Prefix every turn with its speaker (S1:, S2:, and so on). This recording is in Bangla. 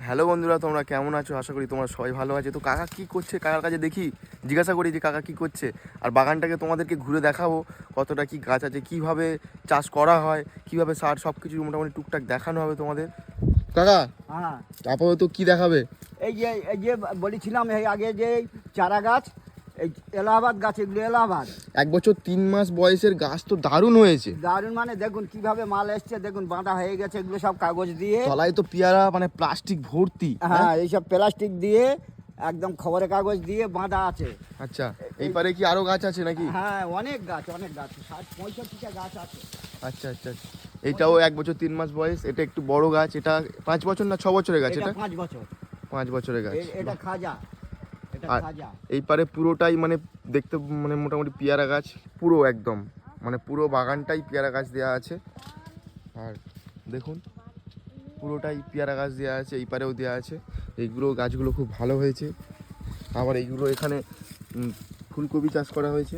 S1: হ্যালো বন্ধুরা, তোমরা কেমন আছো? আশা করি তোমরা সবাই ভালো আছে। তো কাকা কি করছে, কাকার কাছে দেখি, জিজ্ঞাসা করি যে কাকা কি করছে। আর বাগানটাকে তোমাদেরকে ঘুরে দেখাবো, কতটা কি গাছ আছে, কিভাবে চাষ করা হয়, কিভাবে সার, সব কিছু মোটামুটি টুকটাক দেখানো হবে তোমাদের। কাকা
S2: হ্যাঁ,
S1: আপাতত কি দেখাবে?
S2: এই যে বলেছিলাম এই আগে যে চারা গাছ, এই এলাহাবাদ গাছ, এগুলো এলাহাবাদ
S1: 1 বছর 3 মাস বয়সের গাছ তো দারুণ হয়েছে।
S2: দারুণ, মানে দেখুন কিভাবে মাল এসছে, দেখুন বাঁধা হয়ে গেছে, এগুলো সব কাগজ দিয়ে।
S1: তলায় তো পেয়ারা মানে প্লাস্টিক ভর্তি।
S2: হ্যাঁ, এইসব প্লাস্টিক দিয়ে একদম খবরের কাগজ দিয়ে বাঁধা আছে।
S1: আচ্ছা, এই পারে কি আরো গাছ আছে নাকি?
S2: হ্যাঁ, অনেক গাছ 60-65টা গাছ আছে।
S1: আচ্ছা আচ্ছা আচ্ছা। এটাও 1 বছর 3 মাস বয়স, এটা একটু বড় গাছ। এটা 5 বছর না 6 বছরের গাছ? এটা
S2: 5 বছর।
S1: 5 বছরের গাছ।
S2: এটা খাজা, এটা
S1: আর
S2: খাজা।
S1: এই পারে পুরোটাই মানে দেখতে মানে মোটামুটি পেয়ারা গাছ, পুরো একদম মানে পুরো বাগানটাই পেয়ারা গাছ দেওয়া আছে। আর দেখুন পুরোটাই পেয়ারা গাছ দেওয়া আছে, এই পারেও দেওয়া আছে। এইগুলো গাছগুলো খুব ভালো হয়েছে। আবার এইগুলো এখানে ফুলকপি চাষ করা হয়েছে।